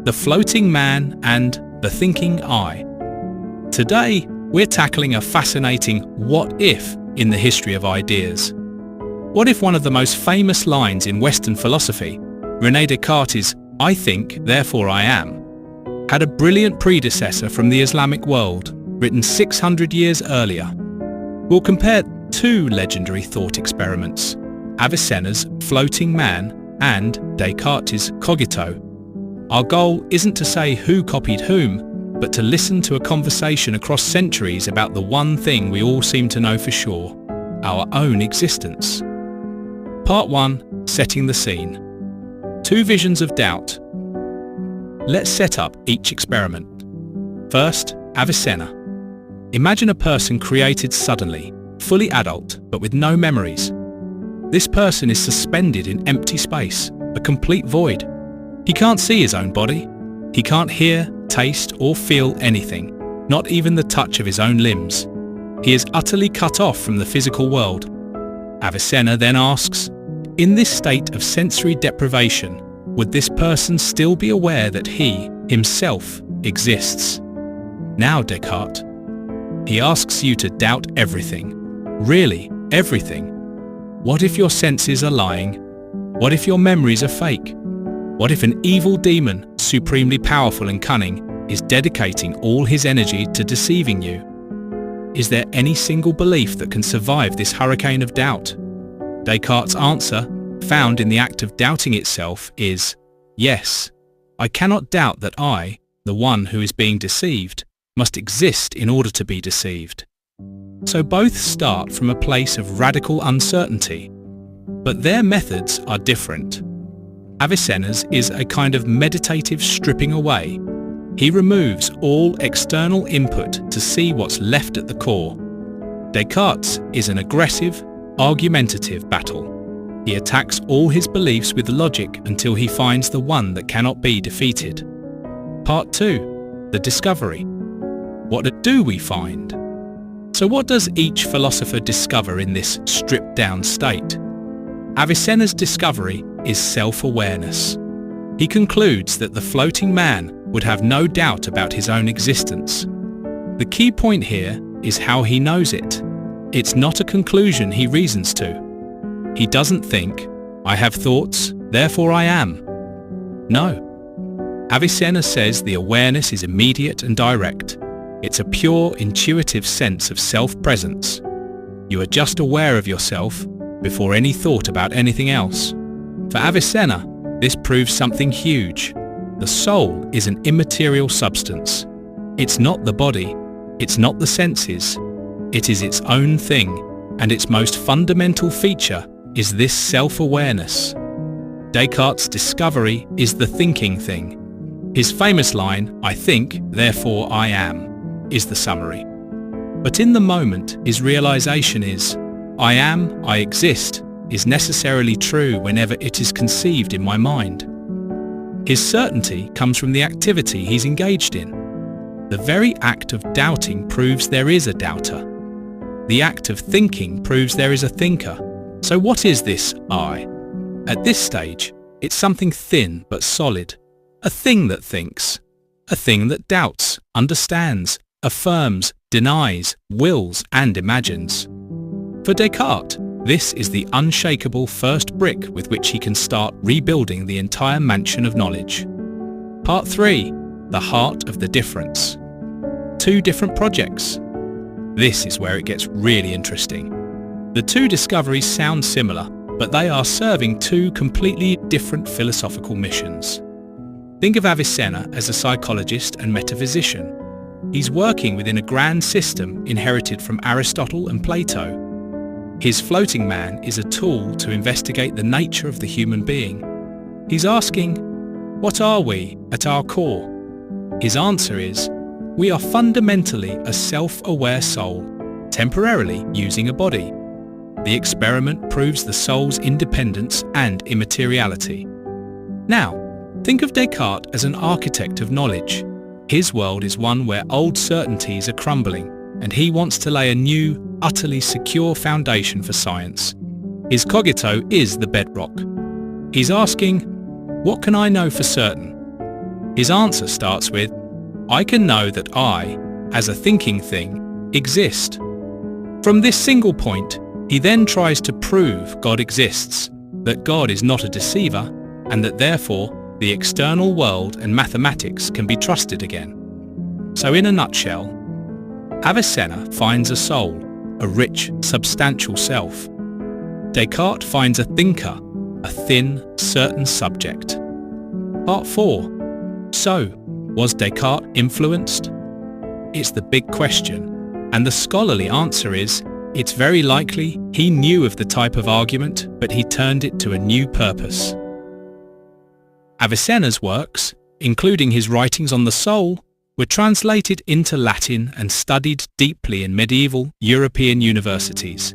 the floating man and the thinking I. Today, we're tackling a fascinating what if in the history of ideas. What if one of the most famous lines in Western philosophy, René Descartes' "I think, therefore I am," had a brilliant predecessor from the Islamic world, written 600 years earlier? We'll compare two legendary thought experiments, Avicenna's floating man and Descartes' Cogito. Our goal isn't to say who copied whom, but to listen to a conversation across centuries about the one thing we all seem to know for sure, our own existence. Part 1. Setting the scene. Two visions of doubt. Let's set up each experiment. First, Avicenna. Imagine a person created suddenly, fully adult, but with no memories. This person is suspended in empty space, a complete void. He can't see his own body. He can't hear, taste, or feel anything, not even the touch of his own limbs. He is utterly cut off from the physical world. Avicenna then asks, in this state of sensory deprivation, would this person still be aware that he, himself, exists? Now, Descartes, he asks you to doubt everything. Really, everything. What if your senses are lying? What if your memories are fake? What if an evil demon, supremely powerful and cunning, is dedicating all his energy to deceiving you? Is there any single belief that can survive this hurricane of doubt? Descartes' answer, found in the act of doubting itself, is yes. I cannot doubt that I, the one who is being deceived, must exist in order to be deceived. So both start from a place of radical uncertainty, but their methods are different. Avicenna's is a kind of meditative stripping away. He removes all external input to see what's left at the core. Descartes' is an aggressive, argumentative battle. He attacks all his beliefs with logic until he finds the one that cannot be defeated. Part 2. The discovery. What do we find? So what does each philosopher discover in this stripped-down state? Avicenna's discovery is self-awareness. He concludes that the floating man would have no doubt about his own existence. The key point here is how he knows it. It's not a conclusion he reasons to. He doesn't think, I have thoughts, therefore I am. No. Avicenna says the awareness is immediate and direct. It's a pure, intuitive sense of self-presence. You are just aware of yourself before any thought about anything else. For Avicenna, this proves something huge. The soul is an immaterial substance. It's not the body, it's not the senses. It is its own thing, and its most fundamental feature is this self-awareness. Descartes' discovery is the thinking thing. His famous line, I think, therefore I am, is the summary. But in the moment, his realization is, I am, I exist, is necessarily true whenever it is conceived in my mind. His certainty comes from the activity he's engaged in. The very act of doubting proves there is a doubter. The act of thinking proves there is a thinker. So what is this I? At this stage, it's something thin but solid. A thing that thinks. A thing that doubts, understands, affirms, denies, wills and imagines. For Descartes, this is the unshakable first brick with which he can start rebuilding the entire mansion of knowledge. Part 3. The heart of the difference. Two different projects. This is where it gets really interesting. The two discoveries sound similar, but they are serving two completely different philosophical missions. Think of Avicenna as a psychologist and metaphysician. He's working within a grand system inherited from Aristotle and Plato. His floating man is a tool to investigate the nature of the human being. He's asking, what are we at our core? His answer is, we are fundamentally a self-aware soul, temporarily using a body. The experiment proves the soul's independence and immateriality. Now, think of Descartes as an architect of knowledge. His world is one where old certainties are crumbling, and he wants to lay a new, utterly secure foundation for science. His cogito is the bedrock. He's asking, what can I know for certain? His answer starts with, "I can know that I, as a thinking thing, exist." From this single point, he then tries to prove God exists, that God is not a deceiver, and that therefore the external world and mathematics can be trusted again. So in a nutshell, Avicenna finds a soul, a rich, substantial self. Descartes finds a thinker, a thin, certain subject. Part 4. So, was Descartes influenced? It's the big question, and the scholarly answer is, it's very likely he knew of the type of argument, but he turned it to a new purpose. Avicenna's works, including his writings on the soul, were translated into Latin and studied deeply in medieval European universities.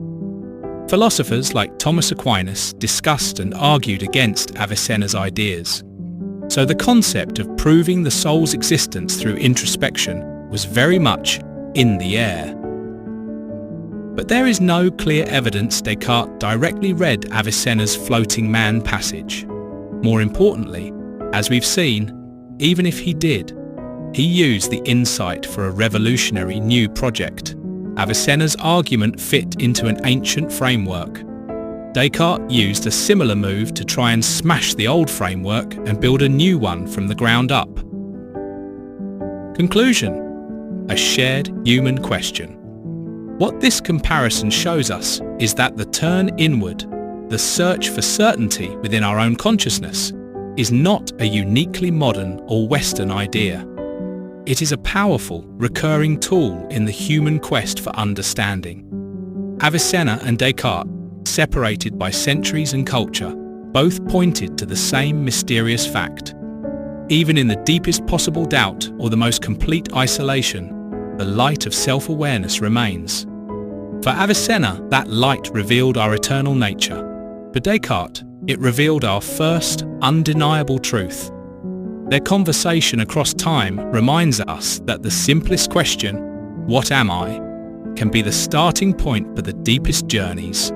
Philosophers like Thomas Aquinas discussed and argued against Avicenna's ideas. So the concept of proving the soul's existence through introspection was very much in the air. But there is no clear evidence Descartes directly read Avicenna's floating man passage. More importantly, as we've seen, even if he did, he used the insight for a revolutionary new project. Avicenna's argument fit into an ancient framework. Descartes used a similar move to try and smash the old framework and build a new one from the ground up. Conclusion: a shared human question. What this comparison shows us is that the turn inward, the search for certainty within our own consciousness, is not a uniquely modern or Western idea. It is a powerful, recurring tool in the human quest for understanding. Avicenna and Descartes, separated by centuries and culture, both pointed to the same mysterious fact. Even in the deepest possible doubt or the most complete isolation, the light of self-awareness remains. For Avicenna, that light revealed our eternal nature. For Descartes, it revealed our first, undeniable truth. Their conversation across time reminds us that the simplest question, "What am I?" can be the starting point for the deepest journeys.